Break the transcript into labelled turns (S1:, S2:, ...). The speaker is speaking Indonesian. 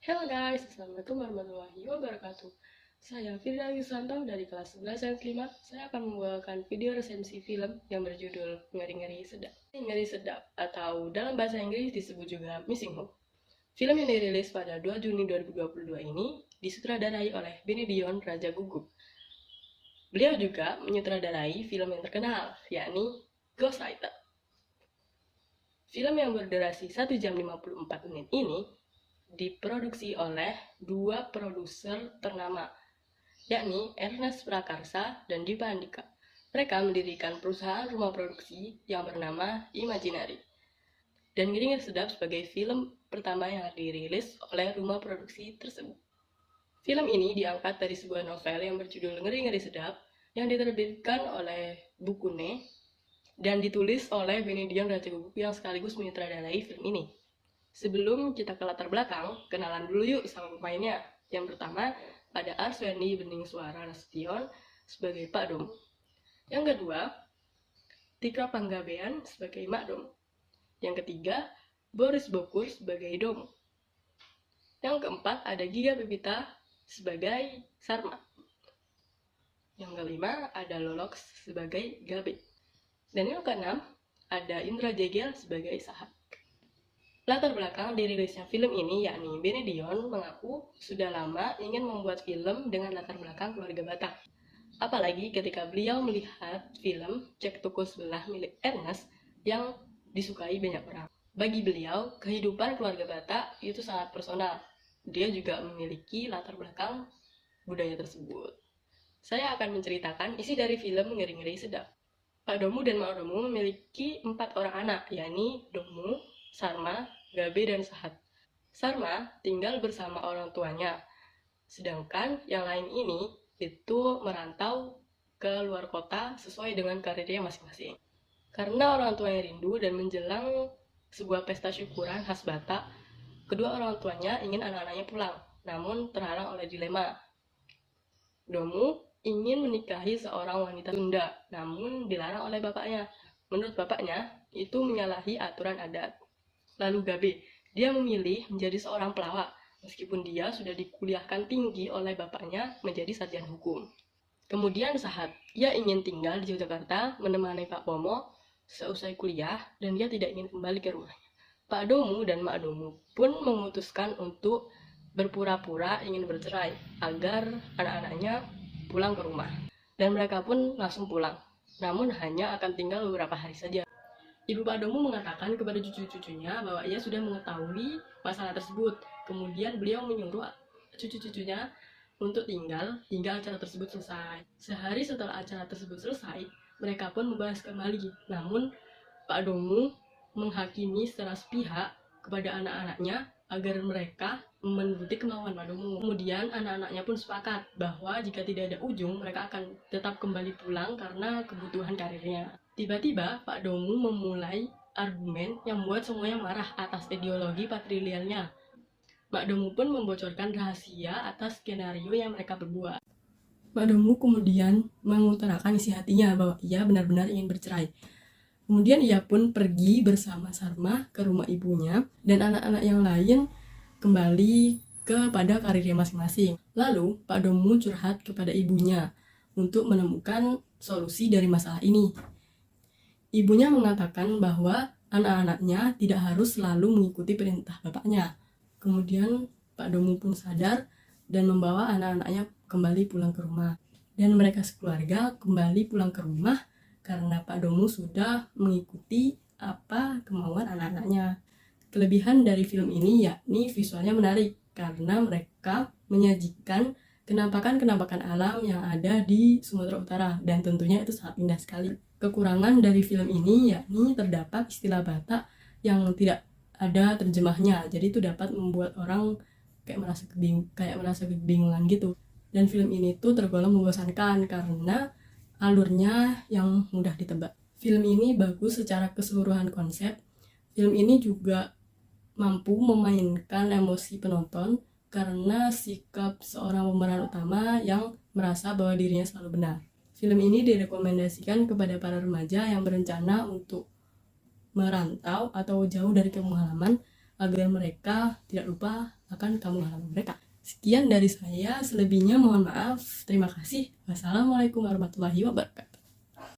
S1: Hello guys, Assalamualaikum warahmatullahi wabarakatuh. Saya Firda Yusanto dari kelas 11 yang kelima. Saya akan membawakan video resensi film yang berjudul Ngeri-Ngeri Sedap. Ngeri Sedap atau dalam bahasa Inggris disebut juga Missing Hope. Film yang dirilis pada 2 Juni 2022 ini disutradarai oleh Benedion Raja Gugup. Beliau juga menyutradarai film yang terkenal, yakni Ghostwriter. Film yang berdurasi 1 jam 54 menit ini diproduksi oleh dua produser ternama, yakni Ernest Prakarsa dan Dipa Andika. Mereka mendirikan perusahaan rumah produksi yang bernama Imaginary. Dan Ngeri-Ngeri Sedap sebagai film pertama yang dirilis oleh rumah produksi tersebut. Film ini diangkat dari sebuah novel yang berjudul Ngeri-Ngeri Sedap yang diterbitkan oleh Bukune dan ditulis oleh Benedion Raja Gugup yang sekaligus menyutradarai film ini. Sebelum kita ke latar belakang, kenalan dulu yuk sama pemainnya. Yang pertama, ada Arswendi Bening Suara Nasution sebagai Pak Dom. Yang kedua, Tika Panggabean sebagai Mak Dom. Yang ketiga, Boris Bokur sebagai Dom. Yang keempat, ada Giga Pipita sebagai Sarma. Yang kelima, ada Lolox sebagai Gabe. Dan yang keenam, ada Indra Jegel sebagai Sahat. Latar belakang dirilisnya film ini yakni Benedion mengaku sudah lama ingin membuat film dengan latar belakang keluarga Batak. Apalagi ketika beliau melihat film Cek Toko Sebelah milik Ernest yang disukai banyak orang. Bagi beliau, kehidupan keluarga Batak itu sangat personal. Dia juga memiliki latar belakang budaya tersebut. Saya akan menceritakan isi dari film Ngeri-Ngeri Sedap. Pak Domu dan Mak Domu memiliki 4 orang anak, yakni Domu, Sarma, Gabe, dan Sahat. Sarma tinggal bersama orang tuanya, sedangkan yang lain ini itu merantau ke luar kota sesuai dengan karirnya masing-masing. Karena orang tuanya rindu dan menjelang sebuah pesta syukuran khas Batak, kedua orang tuanya ingin anak-anaknya pulang, namun terhalang oleh dilema. Domu ingin menikahi seorang wanita Sunda, namun dilarang oleh bapaknya. Menurut bapaknya, itu menyalahi aturan adat. Lalu Gabe, dia memilih menjadi seorang pelawak, meskipun dia sudah dikuliahkan tinggi oleh bapaknya menjadi sarjana hukum. Kemudian Sahat, ia ingin tinggal di Yogyakarta menemani Pak Pomo seusai kuliah dan dia tidak ingin kembali ke rumahnya. Pak Domu dan Mak Domu pun memutuskan untuk berpura-pura ingin bercerai agar anak-anaknya pulang ke rumah. Dan mereka pun langsung pulang, namun hanya akan tinggal beberapa hari saja. Ibu Pak Domu mengatakan kepada cucu-cucunya bahwa ia sudah mengetahui masalah tersebut. Kemudian beliau menyuruh cucu-cucunya untuk tinggal hingga acara tersebut selesai. Sehari setelah acara tersebut selesai, mereka pun membahas kembali. Namun Pak Domu menghakimi secara sepihak kepada anak-anaknya agar mereka menuruti kemauan Pak Domu. Kemudian anak-anaknya pun sepakat bahwa jika tidak ada ujung, mereka akan tetap kembali pulang karena kebutuhan karirnya. Tiba-tiba Pak Domu memulai argumen yang membuat semuanya marah atas ideologi patriliannya. Pak Domu pun membocorkan rahasia atas skenario yang mereka berbuat. Pak Domu kemudian mengutarakan isi hatinya bahwa ia benar-benar ingin bercerai. Kemudian ia pun pergi bersama Sarma ke rumah ibunya dan anak-anak yang lain kembali kepada karirnya masing-masing. Lalu Pak Domu curhat kepada ibunya untuk menemukan solusi dari masalah ini. Ibunya mengatakan bahwa anak-anaknya tidak harus selalu mengikuti perintah bapaknya. Kemudian Pak Domu pun sadar dan membawa anak-anaknya kembali pulang ke rumah. Dan mereka sekeluarga kembali pulang ke rumah karena Pak Domu sudah mengikuti apa kemauan anak-anaknya. Kelebihan dari film ini yakni visualnya menarik karena mereka menyajikan kenampakan-kenampakan alam yang ada di Sumatera Utara dan tentunya itu sangat indah sekali. Kekurangan dari film ini yakni terdapat istilah Batak yang tidak ada terjemahnya, jadi itu dapat membuat orang kayak merasa kebingungan gitu. Dan film ini tuh tergolong membosankan karena alurnya yang mudah ditebak. Film ini bagus secara keseluruhan konsep. Film ini juga mampu memainkan emosi penonton karena sikap seorang pemeran utama yang merasa bahwa dirinya selalu benar. Film ini direkomendasikan kepada para remaja yang berencana untuk merantau atau jauh dari kampung halaman agar mereka tidak lupa akan kampung halaman mereka. Sekian dari saya, selebihnya mohon maaf. Terima kasih. Wassalamualaikum warahmatullahi wabarakatuh.